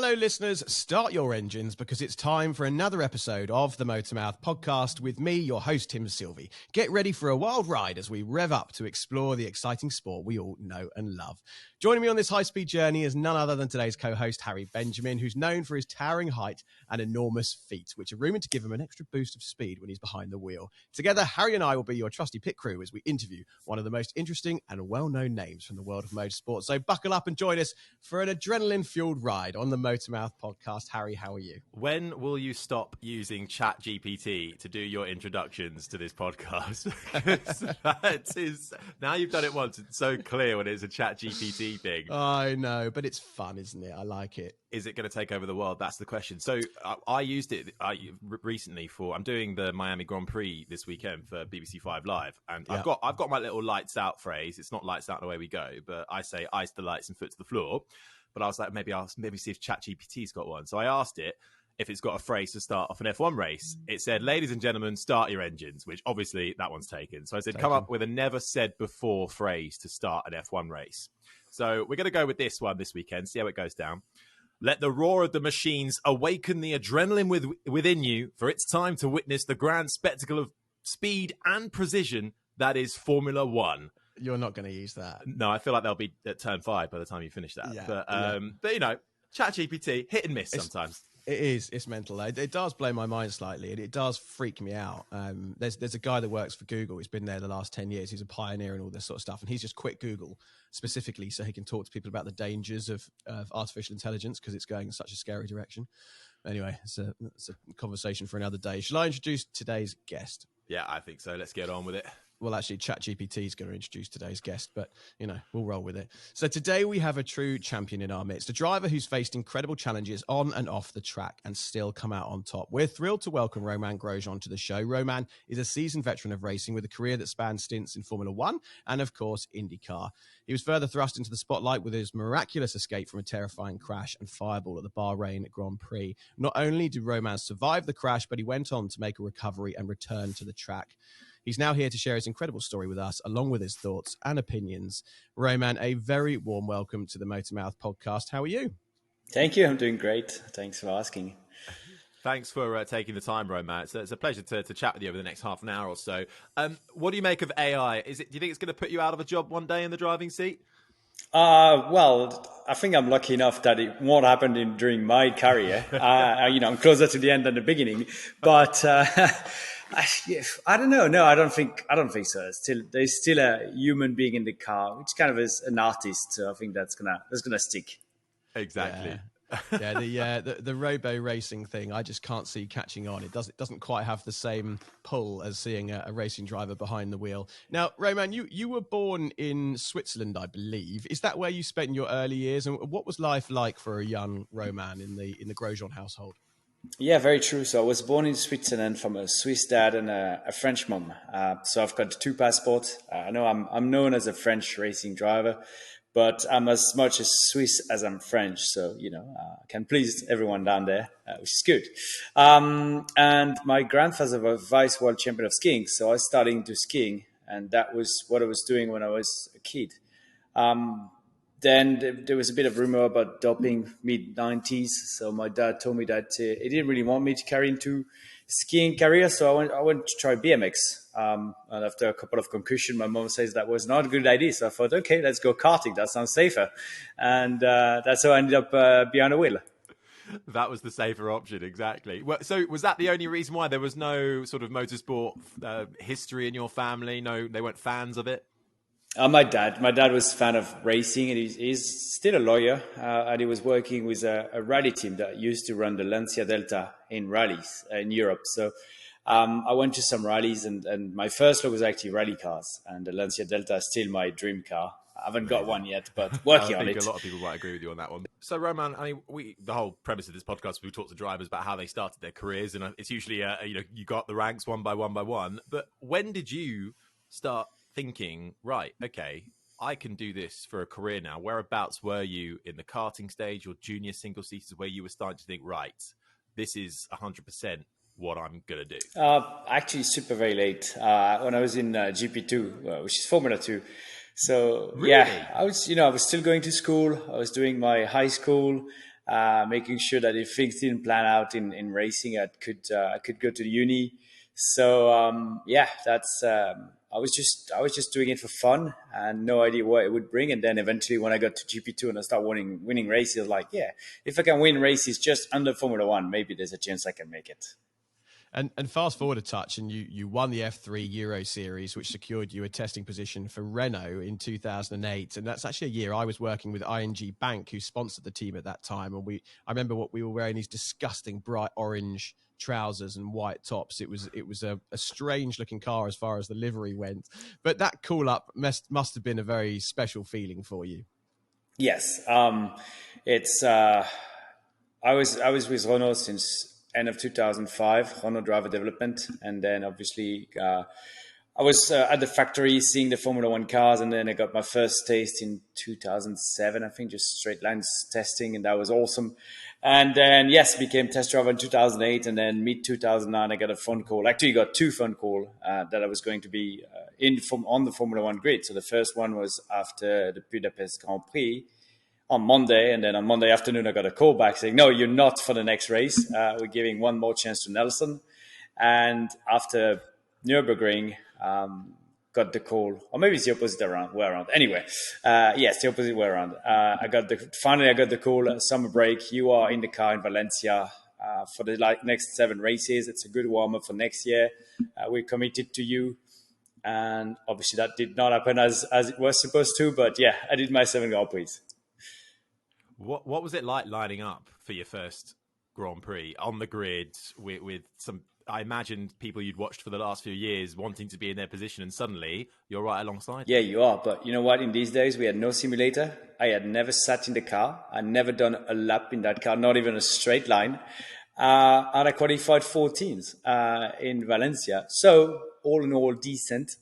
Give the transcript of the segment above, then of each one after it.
Hello, listeners. Start your engines because it's time for another episode of the MotorMouth podcast with me, your host, Tim Sylvie. Get ready for a wild ride as we rev up to explore the exciting sport we all know and love. Joining me on this high-speed journey is none other than today's co-host, Harry Benjamin, who's known for his towering height and enormous feet, which are rumoured to give him an extra boost of speed when he's behind the wheel. Together, Harry and I will be your trusty pit crew as we interview one of the most interesting and well-known names from the world of motorsport. So buckle up and join us for an adrenaline-fueled ride on the MotorMouth podcast. Harry, how are you? When will you stop using ChatGPT to do your introductions to this podcast? Now you've done it once. It's so clear when it's a ChatGPT thing. I know, but it's fun, isn't it? I like it. Is it going to take over the world? That's the question. So I used it recently I'm doing the Miami Grand Prix this weekend for BBC 5 Live. And I've got my little lights out phrase. It's not lights out and away we go, but I say eyes to the lights and foot to the floor. But I was like, maybe see if ChatGPT's got one. So I asked it if it's got a phrase to start off an F1 race. It said, ladies and gentlemen, start your engines, which obviously that one's taken. So I said, come up with a never said before phrase to start an F1 race. So we're going to go with this one this weekend, see how it goes down. Let the roar of the machines awaken the adrenaline within you, for it's time to witness the grand spectacle of speed and precision that is Formula One. You're not going to use that. No, I feel like they'll be at turn 5 by the time you finish that. Yeah, but you know, ChatGPT, hit and miss sometimes. It is. It's mental. It does blow my mind slightly, and it does freak me out. There's a guy that works for Google. He's been there the last 10 years. He's a pioneer in all this sort of stuff, and he's just quit Google specifically so he can talk to people about the dangers of artificial intelligence because it's going in such a scary direction. Anyway, it's a conversation for another day. Shall I introduce today's guest? Yeah, I think so. Let's get on with it. Well, actually, ChatGPT is going to introduce today's guest, but, you know, we'll roll with it. So today we have a true champion in our midst, a driver who's faced incredible challenges on and off the track and still come out on top. We're thrilled to welcome Romain Grosjean to the show. Romain is a seasoned veteran of racing with a career that spans stints in Formula One and, of course, IndyCar. He was further thrust into the spotlight with his miraculous escape from a terrifying crash and fireball at the Bahrain Grand Prix. Not only did Romain survive the crash, but he went on to make a recovery and return to the track. He's now here to share his incredible story with us, along with his thoughts and opinions. Romain, a very warm welcome to the MotorMouth podcast. How are you? Thank you. I'm doing great. Thanks for asking. Thanks for taking the time, Romain. It's a pleasure to chat with you over the next half an hour or so. What do you make of AI? Do you think it's going to put you out of a job one day in the driving seat? Well, I think I'm lucky enough that it won't happen during my career. I'm closer to the end than the beginning, but I don't know. No, I don't think so. There's still a human being in the car, which kind of is an artist. So I think that's gonna stick. Exactly. Yeah, the robo racing thing, I just can't see catching on. It doesn't quite have the same pull as seeing a racing driver behind the wheel. Now, Romain, you were born in Switzerland, I believe. Is that where you spent your early years? And what was life like for a young Romain in the Grosjean household? Yeah, very true. So I was born in Switzerland from a Swiss dad and a French mom. So I've got 2 passports. I know I'm known as a French racing driver, but I'm as much as Swiss as I'm French. So, I can please everyone down there, which is good. And my grandfather was vice world champion of skiing. So I was starting to skiing, and that was what I was doing when I was a kid. Then there was a bit of rumor about doping mid-90s. So my dad told me that he didn't really want me to carry into skiing career. So I went to try BMX. And after a couple of concussions, my mom says that was not a good idea. So I thought, okay, let's go karting. That sounds safer. And that's how I ended up behind the wheel. That was the safer option, exactly. Well, so was that the only reason why there was no sort of motorsport history in your family? No, they weren't fans of it? My dad was a fan of racing, and he's still a lawyer, and he was working with a rally team that used to run the Lancia Delta in rallies in Europe. So I went to some rallies, and my first love was actually rally cars, and the Lancia Delta is still my dream car. I haven't got one yet, but working on it. I think a lot of people might agree with you on that one. So, Romain, the whole premise of this podcast, we talk to drivers about how they started their careers, and it's usually, you got the ranks one by one. But when did you start thinking, right, okay, I can do this for a career now? Whereabouts were you in the karting stage or junior single seaters where you were starting to think, right, this is 100% what I'm going to do? Actually, super very late. When I was in GP2, which is Formula 2. So, really? Yeah, I was still going to school. I was doing my high school. making sure that if things didn't plan out in racing, I could go to the uni. So that's I was just doing it for fun and no idea what it would bring. And then eventually, when I got to GP2 and I started winning races, I was like, yeah, if I can win races just under Formula One, maybe there's a chance I can make it. And fast forward a touch, and you won the F3 Euro Series, which secured you a testing position for Renault in 2008. And that's actually a year I was working with ING Bank, who sponsored the team at that time. And I remember what we were wearing, these disgusting bright orange trousers and white tops. It was a strange looking car as far as the livery went. But that call up must have been a very special feeling for you. Yes, it's. I was with Renault since end of 2005, Renault driver development, and then obviously I was at the factory seeing the Formula One cars, and then I got my first taste in 2007, I think, just straight lines testing, and that was awesome. And then became test driver in 2008, and then mid 2009 I got a phone call. Actually, got two phone calls that I was going to be on the Formula One grid. So the first one was after the Budapest Grand Prix on Monday, and then on Monday afternoon I got a call back saying, no, you're not for the next race. We're giving one more chance to Nelson. And after Nürburgring, got the call, or maybe it's the opposite way around. Anyway, yes, the opposite way around. Finally I got the call, summer break, you are in the car in Valencia for the next 7 races. It's a good warm-up for next year. We're committed to you. And obviously that did not happen as it was supposed to, but yeah, I did my 7 Grand Prix. What was it like lining up for your first Grand Prix on the grid with some, I imagine, people you'd watched for the last few years wanting to be in their position, and suddenly you're right alongside? Yeah, you are. But you know what? In these days, we had no simulator. I had never sat in the car. I'd never done a lap in that car, not even a straight line. And I qualified 14th in Valencia. So all in all, decent.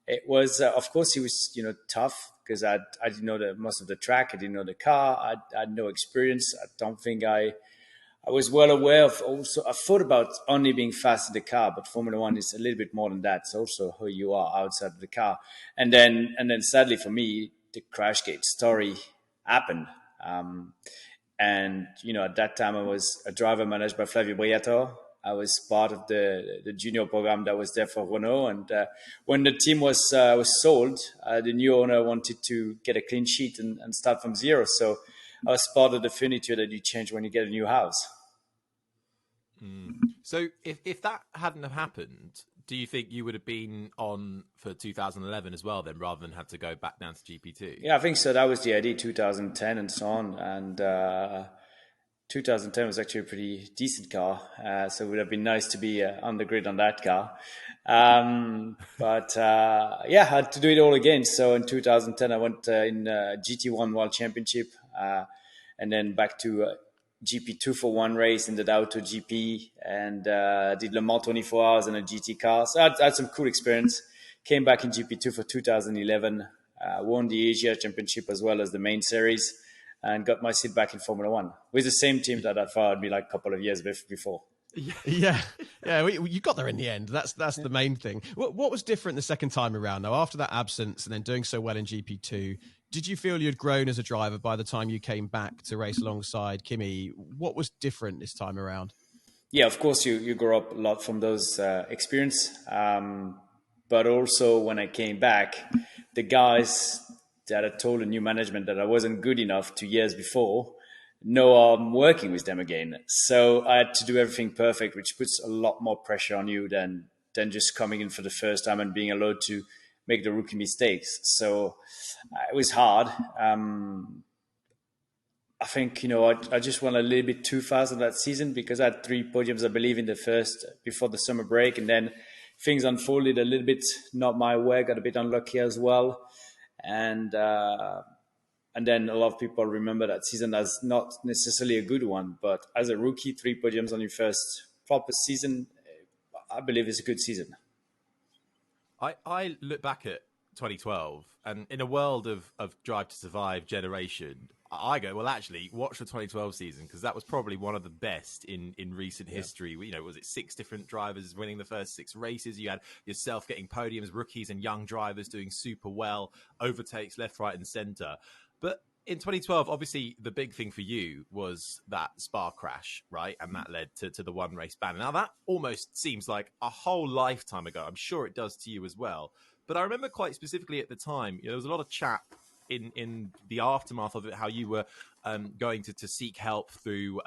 It was, of course, it was, tough because I didn't know most of the track. I didn't know the car. I had no experience. I don't think I was well aware of also, I thought about only being fast in the car, but Formula One is a little bit more than that. It's also who you are outside of the car. And then sadly for me, the Crashgate story happened. And, at that time I was a driver managed by Flavio Briatore. I was part of the junior program that was there for Renault. And when the team was sold, the new owner wanted to get a clean sheet and start from zero. So I was part of the furniture that you change when you get a new house. So if that hadn't have happened, do you think you would have been on for 2011 as well then, rather than have to go back down to GP2? Yeah, I think so. That was the idea, 2010 and so on. And 2010 was actually a pretty decent car. So it would have been nice to be on the grid on that car. But I had to do it all again. So in 2010, I went in GT1 World Championship and then back to GP2 for one race in the Auto GP, and did Le Mans 24 hours in a GT car. So I had some cool experience. Came back in GP2 for 2011, won the Asia Championship as well as the main series, and got my seat back in Formula One with the same team that had followed me like a couple of years before. Yeah. You got there in the end. That's the main thing. What was different the second time around, though? After that absence and then doing so well in GP2, did you feel you'd grown as a driver by the time you came back to race alongside Kimi? What was different this time around? Yeah, of course, you grow up a lot from those experience. But also when I came back, the guys that had told the new management that I wasn't good enough 2 years before, no, I'm working with them again. So I had to do everything perfect, which puts a lot more pressure on you than just coming in for the first time and being allowed to make the rookie mistakes. So it was hard. I think, I just went a little bit too fast in that season because I had 3 podiums, I believe, in the first before the summer break. And then things unfolded a little bit not my way, got a bit unlucky as well. And then a lot of people remember that season as not necessarily a good one. But as a rookie, 3 podiums on your first proper season, I believe is a good season. I look back at 2012, and in a world of Drive to Survive generation, I go, well, actually, watch the 2012 season, because that was probably one of the best in recent history. Was it 6 different drivers winning the first 6 races? You had yourself getting podiums, rookies and young drivers doing super well, overtakes left, right and centre. But in 2012, obviously the big thing for you was that Spa crash, right? And that led to the one race ban. Now that almost seems like a whole lifetime ago. I'm sure it does to you as well. But I remember quite specifically at the time, there was a lot of chat in the aftermath of it, how you were going to seek help through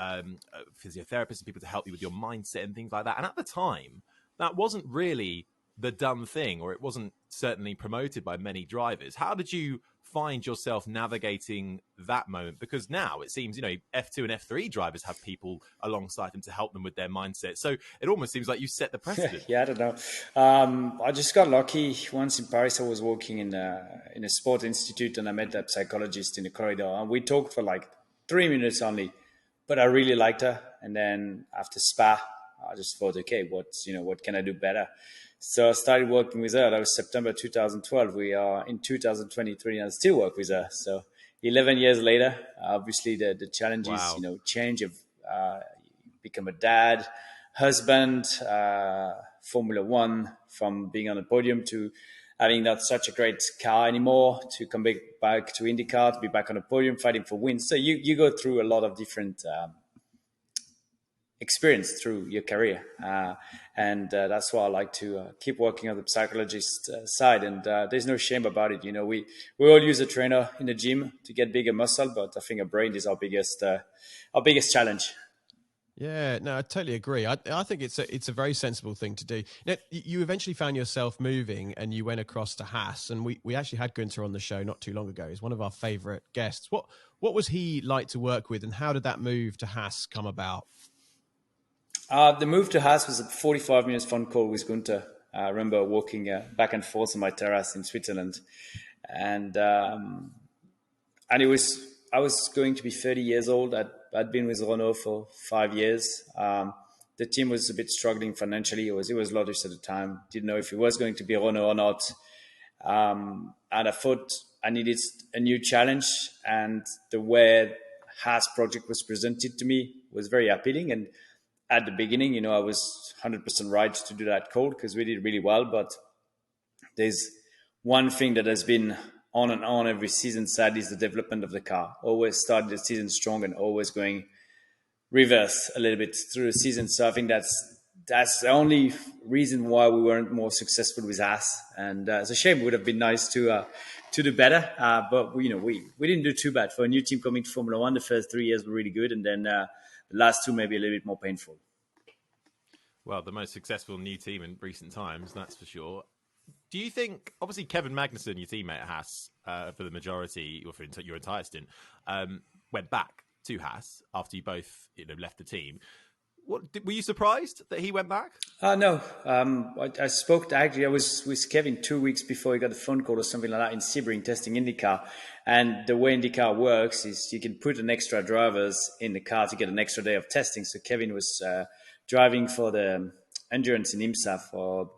physiotherapists and people to help you with your mindset and things like that. And at the time, that wasn't really the done thing, or it wasn't certainly promoted by many drivers. How did you find yourself navigating that moment? Because now it seems, F2 and F3 drivers have people alongside them to help them with their mindset. So it almost seems like you set the precedent. Yeah, I don't know. I just got lucky. Once in Paris, I was working in a sport institute, and I met that psychologist in the corridor, and we talked for like 3 minutes only, but I really liked her. And then after Spa, I just thought, okay, what can I do better? So I started working with her. That was September 2012. We are in 2023 and I still work with her. So 11 years later, obviously the challenges, Wow. change of become a dad, husband, Formula One, from being on the podium to having not such a great car anymore, to come back to IndyCar, to be back on the podium, fighting for wins. So you go through a lot of different experience through your career. And that's why I like to keep working on the psychologist side. And there's no shame about it. We all use a trainer in the gym to get bigger muscle, but I think a brain is our biggest challenge. Yeah, no, I totally agree. I think it's a very sensible thing to do. Now, you eventually found yourself moving and you went across to Haas, and we actually had Gunther on the show not too long ago. He's one of our favorite guests. What was he like to work with, and how did that move to Haas come about? The move to Haas was a 45 minutes phone call with Gunther. I remember walking back and forth on my terrace in Switzerland, and I was going to be 30 years old. I'd been with Renault for 5 years. The team was a bit struggling financially. It was Lotus at the time. Didn't know if it was going to be Renault or not. And I thought I needed a new challenge. And the way Haas project was presented to me was very appealing. And at the beginning, I was 100% right to do that call because we did really well. But there's one thing that has been on and on every season, sadly, is the development of the car. Always started the season strong and always going reverse a little bit through the season. So I think that's the only reason why we weren't more successful with Haas. And it's a shame. It would have been nice to do better. But we didn't do too bad. For a new team coming to Formula One, the first 3 years were really good. And then the last two maybe a little bit more painful. Well, the most successful new team in recent times, that's for sure. Do you think, obviously, Kevin Magnussen, your teammate at Haas, for the majority, or for your entire stint, went back to Haas after you both left the team. Were you surprised that he went back? No. I spoke actually, I was with Kevin 2 weeks before he got a phone call or something like that in Sebring testing IndyCar. And the way IndyCar works is you can put an extra drivers in the car to get an extra day of testing. So Kevin was driving for the endurance in IMSA for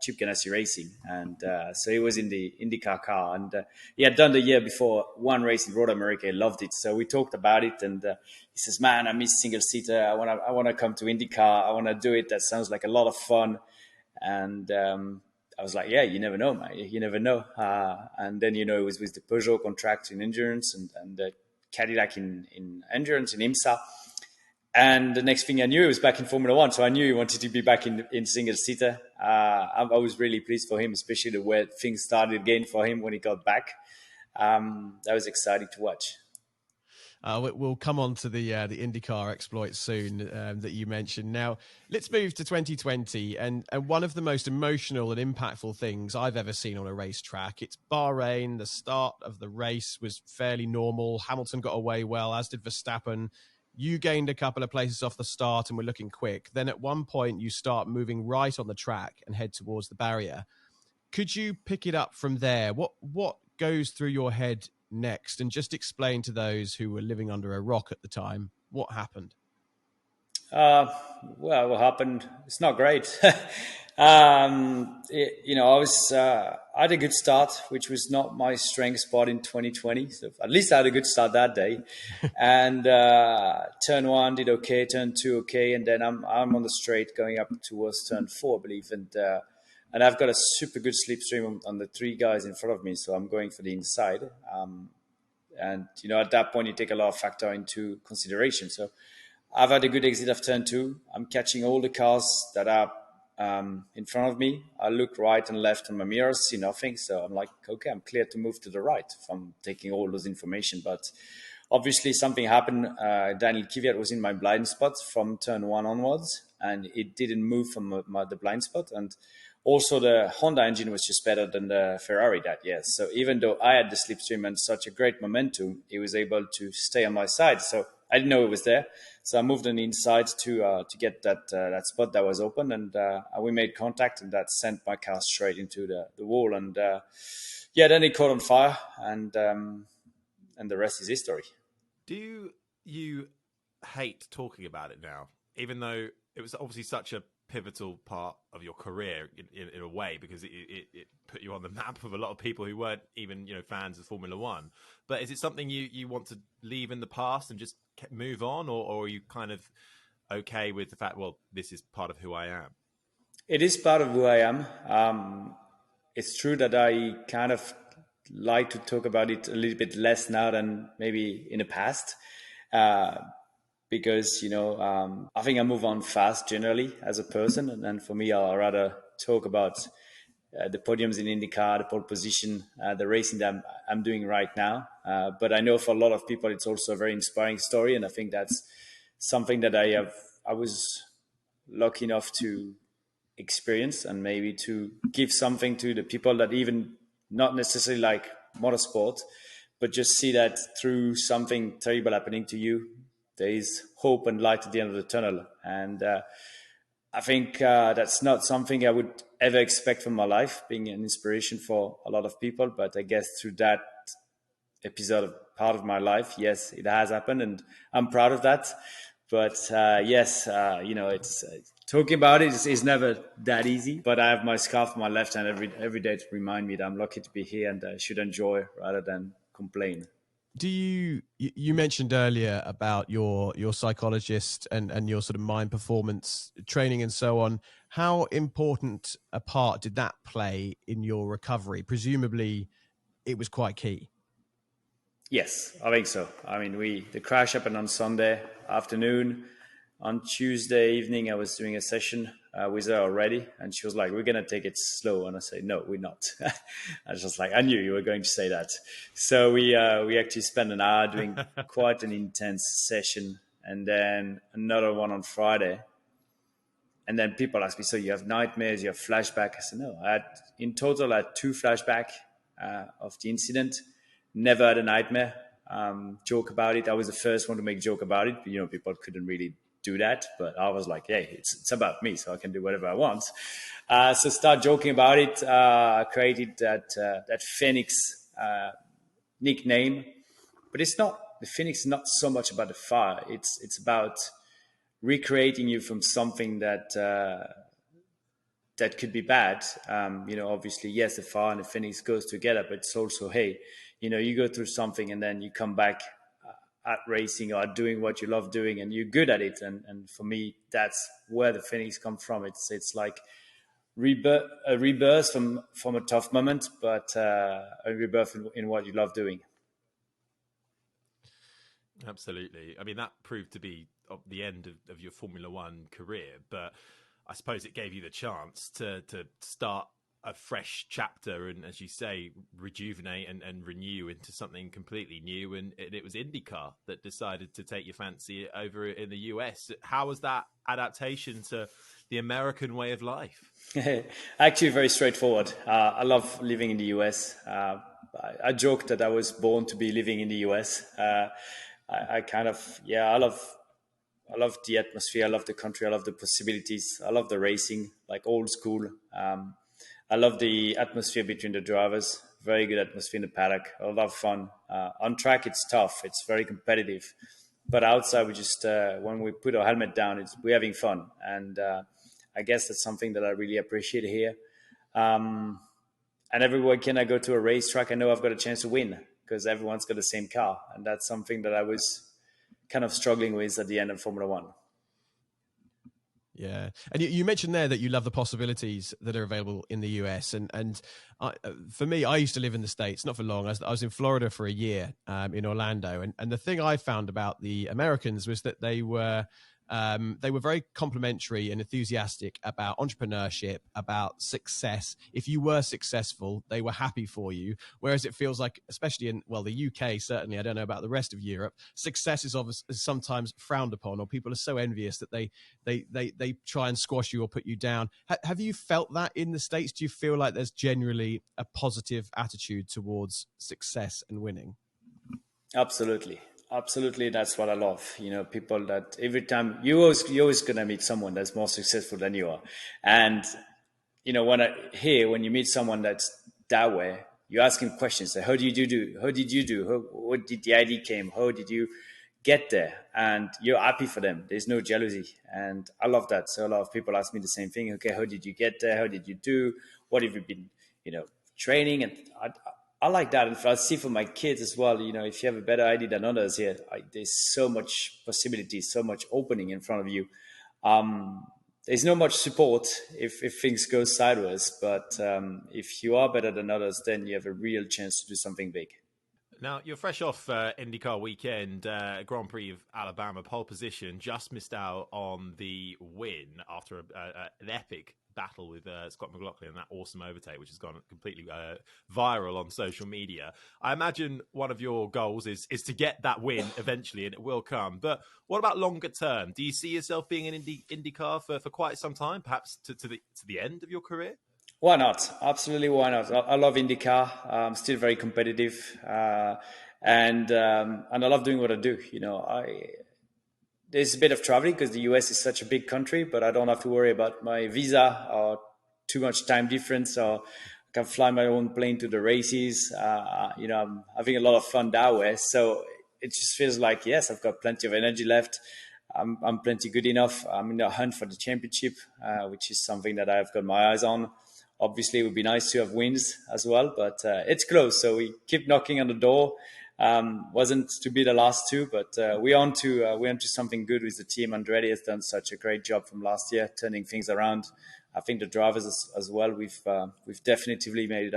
Chip Ganassi Racing. And so he was in the IndyCar car. And he had done the year before one race in Road America. He loved it. So we talked about it. And he says, man, I miss single-seater. I want to come to IndyCar. I want to do it. That sounds like a lot of fun. And I was like, yeah, you never know, man. You never know. And then, it was with the Peugeot contract in endurance and the Cadillac in endurance in IMSA. And the next thing I knew, he was back in Formula One. So I knew he wanted to be back in single-seater. I was really pleased for him, especially the way things started again for him when he got back. That was exciting to watch. We'll come on to the IndyCar exploits soon that you mentioned. Now, let's move to 2020. And one of the most emotional and impactful things I've ever seen on a racetrack. It's Bahrain. The start of the race was fairly normal. Hamilton got away well, as did Verstappen. You gained a couple of places off the start and were looking quick. Then at one point, you start moving right on the track and head towards the barrier. Could you pick it up from there? What goes through your head next? And just explain to those who were living under a rock at the time, what happened? What happened? It's not great. I had a good start, which was not my strength spot in 2020. So at least I had a good start that day. And turn one did okay, turn two okay, and then I'm on the straight going up towards turn four, I believe, and I've got a super good slipstream on the three guys in front of me, so I'm going for the inside. And, at that point, you take a lot of factor into consideration. So I've had a good exit of turn 2. I'm catching all the cars that are in front of me. I look right and left on my mirrors, see nothing. So I'm like, okay, I'm clear to move to the right from taking all those information. But obviously something happened. Daniel Kvyat was in my blind spot from turn 1 onwards, and it didn't move from the blind spot. And also the Honda engine was just better than the Ferrari that year. So even though I had the slipstream and such a great momentum, it was able to stay on my side. So I didn't know it was there. So I moved on the inside to get that spot that was open, and we made contact, and that sent my car straight into the wall. And then it caught on fire, and the rest is history. Do you hate talking about it now, even though it was obviously such a pivotal part of your career in a way, because it put you on the map with a lot of people who weren't even fans of Formula One? But is it something you want to leave in the past and just move on, or are you kind of okay with the fact, well, this is part of who I am? It is part of who I am. It's true that I kind of like to talk about it a little bit less now than maybe in the past, because I think I move on fast generally as a person, and for me, I'll rather talk about the podiums in IndyCar, the pole position, the racing that I'm doing right now. But I know for a lot of people, it's also a very inspiring story, and I think that's something that I was lucky enough to experience, and maybe to give something to the people that even not necessarily like motorsport, but just see that through something terrible happening to you, there is hope and light at the end of the tunnel. And I think that's not something I would ever expect from my life, being an inspiration for a lot of people. But I guess through that episode, part of my life, yes, it has happened, and I'm proud of that. But yes, it's talking about it is never that easy. But I have my scarf on my left hand every day to remind me that I'm lucky to be here, and I should enjoy rather than complain. Do you mentioned earlier about your psychologist and your sort of mind performance training and so on? How important a part did that play in your recovery? Presumably it was quite key. Yes, I think so. I mean, the crash happened on Sunday afternoon. On Tuesday evening, I was doing a session with her already, and she was like, "We're gonna take it slow," and I said, "No, we're not." I was just like, I knew you were going to say that. So we actually spent an hour doing quite an intense session, and then another one on Friday. And then people ask me, "So you have nightmares? You have flashback?" I said, "No. In total, I had 2 flashbacks of the incident. Never had a nightmare. Joke about it. I was the first one to make joke about it. People couldn't really do that, but I was like, hey, it's about me, so I can do whatever I want. So start joking about it. I created that Phoenix nickname, but it's not the Phoenix. Is not so much about the fire. It's about recreating you from something that could be bad. Obviously, yes, the fire and the Phoenix goes together, but it's also, hey, you go through something and then you come back at racing or doing what you love doing, and you're good at it. And for me, that's where the Phoenix comes from. It's like a rebirth from a tough moment, but a rebirth in what you love doing. Absolutely. I mean, that proved to be the end of your Formula One career, but I suppose it gave you the chance to start a fresh chapter and, as you say, rejuvenate and renew into something completely new. And it was IndyCar that decided to take your fancy over in the US. How was that adaptation to the American way of life? Actually, very straightforward. I love living in the US. I joke that I was born to be living in the US. I love the atmosphere. I love the country. I love the possibilities. I love the racing, like old school. I love the atmosphere between the drivers. Very good atmosphere in the paddock. A lot of fun. On track, it's tough. It's very competitive. But outside, we just when we put our helmet down, we're having fun. And I guess that's something that I really appreciate here. And every weekend I go to a racetrack, I know I've got a chance to win because everyone's got the same car. And that's something that I was kind of struggling with at the end of Formula One. Yeah. And you mentioned there that you love the possibilities that are available in the US. And for me, I used to live in the States, not for long. I was in Florida for a year, in Orlando. And the thing I found about the Americans was that they were very complimentary and enthusiastic about entrepreneurship, about success. If you were successful, they were happy for you. Whereas it feels like, especially in, well, the UK, certainly, I don't know about the rest of Europe, success is sometimes frowned upon, or people are so envious that they try and squash you or put you down. Have you felt that in the States? Do you feel like there's generally a positive attitude towards success and winning? Absolutely. Absolutely, that's what I love. People that every time you're always gonna meet someone that's more successful than you are, and when you meet someone that's that way, you ask him questions. Like, how did you do? What did the idea came? How did you get there? And you're happy for them. There's no jealousy, and I love that. So a lot of people ask me the same thing. Okay, how did you get there? How did you do? What have you been, training? And I like that, and I see for my kids as well. If you have a better idea than others here, there's so much possibility, so much opening in front of you. There's not much support if things go sideways, but if you are better than others, then you have a real chance to do something big. Now, you're fresh off IndyCar weekend, Grand Prix of Alabama, pole position, just missed out on the win after an epic battle with Scott McLaughlin and that awesome overtake, which has gone completely viral on social media. I imagine one of your goals is to get that win eventually, and it will come. But what about longer term? Do you see yourself being in IndyCar for quite some time, perhaps to the end of your career? Why not? Absolutely, why not? I love IndyCar. I'm still very competitive, and I love doing what I do. There's a bit of traveling because the US is such a big country, but I don't have to worry about my visa or too much time difference, or I can fly my own plane to the races. I'm having a lot of fun that way. So it just feels like, yes, I've got plenty of energy left. I'm plenty good enough. I'm in the hunt for the championship, which is something that I've got my eyes on. Obviously, it would be nice to have wins as well, but it's close. So we keep knocking on the door. Wasn't to be the last two, but we're on to something good with the team. Andretti has done such a great job from last year, turning things around. I think the drivers as well. We've definitively made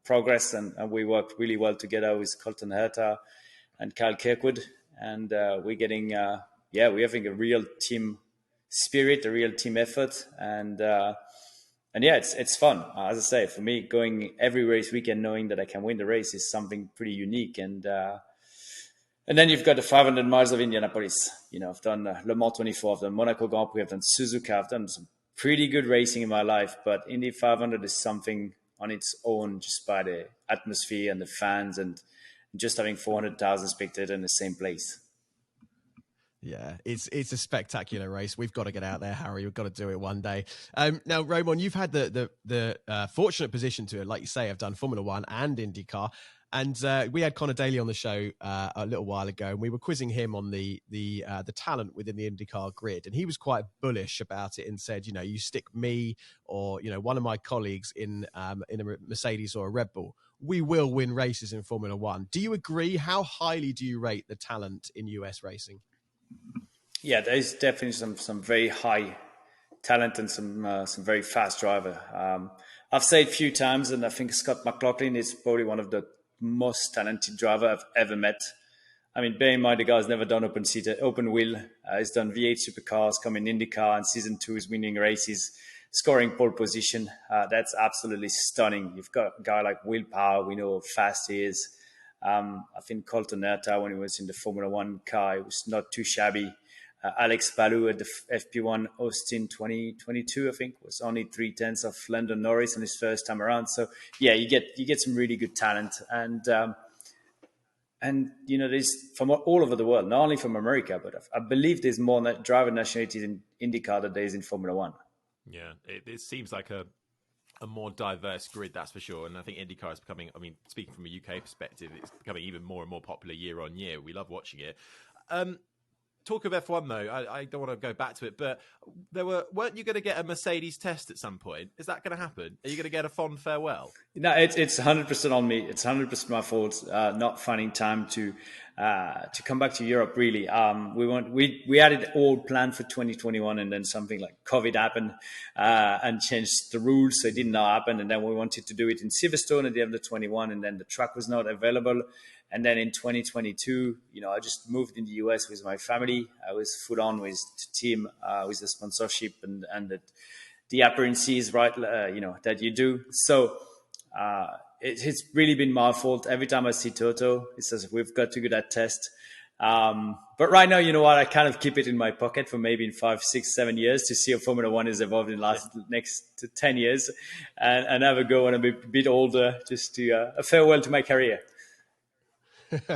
progress, and we worked really well together with Colton Herta and Kyle Kirkwood, and we're getting we're having a real team spirit, a real team effort, and yeah, it's fun. As I say, for me, going every race weekend knowing that I can win the race is something pretty unique. And then you've got the 500 miles of Indianapolis. I've done Le Mans 24, I've done Monaco Grand Prix, I've done Suzuka, I've done some pretty good racing in my life. But Indy 500 is something on its own, just by the atmosphere and the fans, and just having 400,000 spectators in the same place. Yeah, it's a spectacular race. We've got to get out there, Harry. We've got to do it one day. Now, Romain, you've had the fortunate position to, like you say, have done Formula One and IndyCar. And we had Connor Daly on the show a little while ago, and we were quizzing him on the talent within the IndyCar grid. And he was quite bullish about it and said, you stick me or, one of my colleagues in a Mercedes or a Red Bull, we will win races in Formula One. Do you agree? How highly do you rate the talent in US racing? Yeah, there's definitely some very high talent and some very fast driver. I've said a few times, and I think Scott McLaughlin is probably one of the most talented driver I've ever met. I mean, bear in mind, the guy's never done open wheel. He's done V8 supercars, come in IndyCar, and season 2 is winning races, scoring pole position. That's absolutely stunning. You've got a guy like Will Power. We know how fast he is. I think Colton Herta, when he was in the Formula One car, it was not too shabby. Alex Palou at the FP1 Austin 2022, I think, was only 0.3 of Lando Norris on his first time around. So yeah, you get some really good talent, and there's from all over the world, not only from America, but I believe there's more driver nationalities in IndyCar than there is in Formula One. Yeah, it seems like a more diverse grid, that's for sure. And I think IndyCar is becoming, speaking from a UK perspective, it's becoming even more and more popular year on year. We love watching it. Talk of F1 though, I don't want to go back to it, but weren't you going to get a Mercedes test at some point? Is that going to happen? Are you going to get a fond farewell? No, it's 100% on me. It's 100% my fault, not finding time to to come back to Europe. Really, we had it all planned for 2021, and then something like COVID happened and changed the rules, so it did not happen. And then we wanted to do it in Silverstone at the end of 21, and then the track was not available. And then in 2022, I just moved in the US with my family. I was full on with the team, with the sponsorship and the appearances, right? That you do. So it's really been my fault. Every time I see Toto, he says, we've got to do that test. But right now, you know what? I kind of keep it in my pocket for maybe in 5, 6, 7 years to see how Formula One is evolved in the next 10 years and have a go when I'm a bit older, just to a farewell to my career.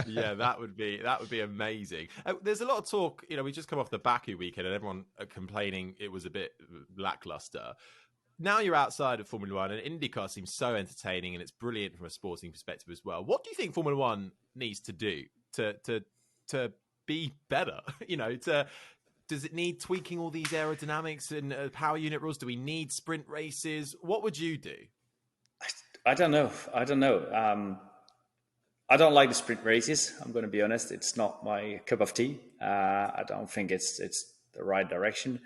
Yeah, that would be amazing. There's a lot of talk, we just come off the Baku weekend and everyone complaining it was a bit lackluster. Now you're outside of Formula One, and IndyCar seems so entertaining and it's brilliant from a sporting perspective as well. What do you think Formula One needs to do to be better? Does it need tweaking all these aerodynamics and power unit rules? Do we need sprint races? What would you do? I don't know. I don't like the sprint races. I'm going to be honest. It's not my cup of tea. I don't think it's the right direction.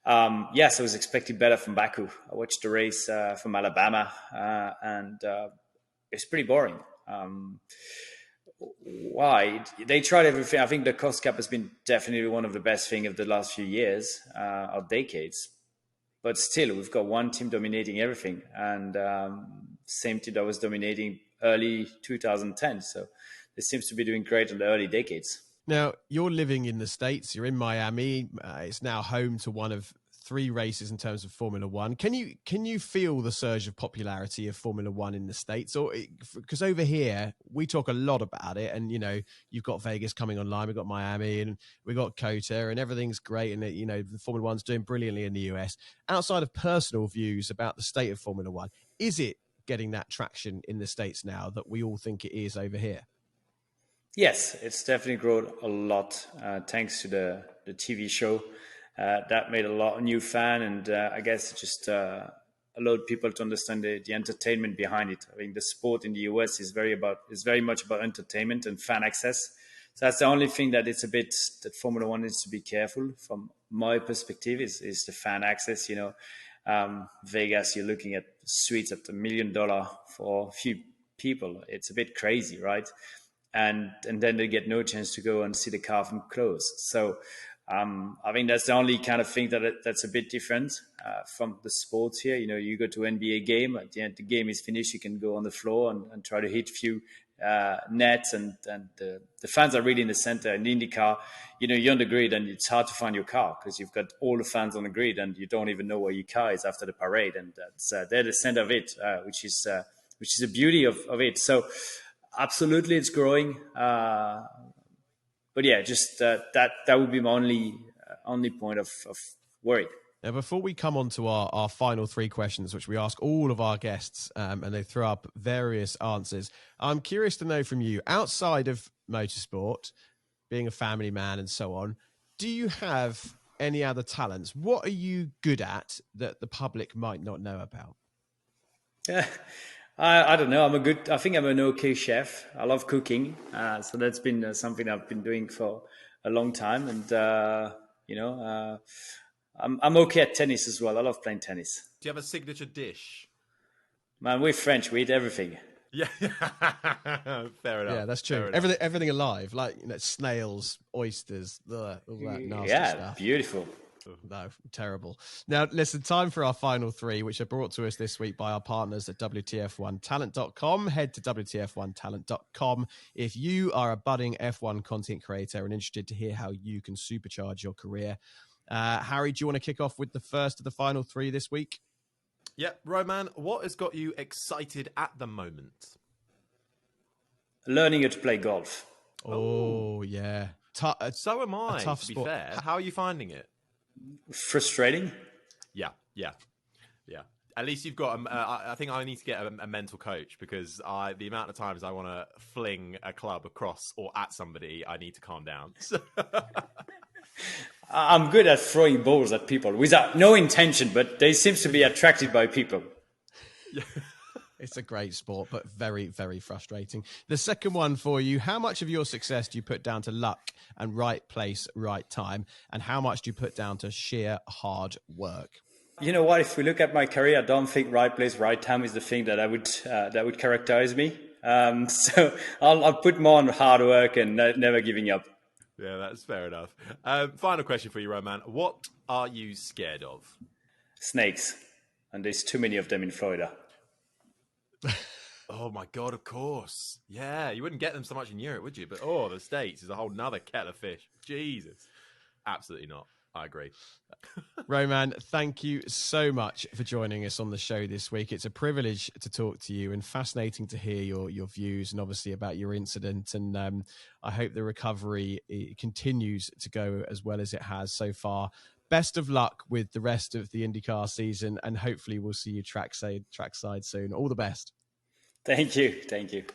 Yes, I was expecting better from Baku. I watched the race from Alabama, and it's pretty boring. Why? They tried everything. I think the cost cap has been definitely one of the best things of the last few years or decades. But still, we've got one team dominating everything, and same team that was dominating early 2010. So they seems to be doing great in the early decades. Now, you're living in the States. You're in Miami. It's now home to one of 3 races in terms of Formula One. Can you feel the surge of popularity of Formula One in the States? Or because over here we talk a lot about it, and you've got Vegas coming online, we've got Miami, and we've got COTA, and everything's great, and the Formula One's doing brilliantly in the US. Outside of personal views about the state of Formula One, is it getting that traction in the States now that we all think it is over here? Yes, it's definitely grown a lot thanks to the TV show. That made a lot of new fan, and I guess it just allowed people to understand the entertainment behind it. I think the sport in the US is very much about entertainment and fan access. So that's the only thing that that Formula One needs to be careful from my perspective is the fan access. Vegas, you're looking at suites at $1 million for a few people. It's a bit crazy, right? And then they get no chance to go and see the car from close. So I think that's the only kind of thing that's a bit different from the sports here. You go to NBA game, at the end the game is finished, you can go on the floor and try to hit a few nets, and the fans are really in the center. In IndyCar, you're on the grid and it's hard to find your car because you've got all the fans on the grid and you don't even know where your car is after the parade, and they're the center of it, which is the beauty of it. So absolutely, it's growing. But yeah, just that would be my only point of worry. Now, before we come on to our final 3 questions, which we ask all of our guests, and they throw up various answers, I'm curious to know from you, outside of motorsport, being a family man and so on, do you have any other talents? What are you good at that the public might not know about? Yeah. I don't know. I think I'm an okay chef. I love cooking. So that's been something I've been doing for a long time. And, I'm okay at tennis as well. I love playing tennis. Do you have a signature dish? Man, we're French. We eat everything. Yeah. Fair enough. Yeah, that's true. Everything alive, like snails, oysters, all that nasty stuff. Yeah, beautiful. No, terrible. Now, listen, time for our final 3, which are brought to us this week by our partners at WTF1Talent.com. Head to WTF1Talent.com if you are a budding F1 content creator and interested to hear how you can supercharge your career. Harry, do you want to kick off with the first of the final 3 this week? Yeah, Roman, what has got you excited at the moment? Learning how to play golf. Oh, yeah. So am I, tough to be sport. fair. How are you finding it? Frustrating. Yeah. At least you've got. I think I need to get a mental coach because the amount of times I want to fling a club across or at somebody, I need to calm down. I'm good at throwing balls at people without no intention, but they seem to be attracted by people. Yeah. It's a great sport, but very, very frustrating. The second one for you, how much of your success do you put down to luck and right place, right time? And how much do you put down to sheer hard work? You know what? If we look at my career, I don't think right place, right time is the thing that would characterize me. So I'll put more on hard work and never giving up. Yeah, that's fair enough. Final question for you, Romain. What are you scared of? Snakes. And there's too many of them in Florida. Oh my God, of course. Yeah, you wouldn't get them so much in Europe, would you? But the States is a whole nother kettle of fish. Jesus. Absolutely not. I agree. Romain, thank you so much for joining us on the show this week. It's a privilege to talk to you and fascinating to hear your views and obviously about your incident. And I hope the recovery continues to go as well as it has so far. Best of luck with the rest of the IndyCar season, and hopefully we'll see you trackside soon. All the best. Thank you. Thank you.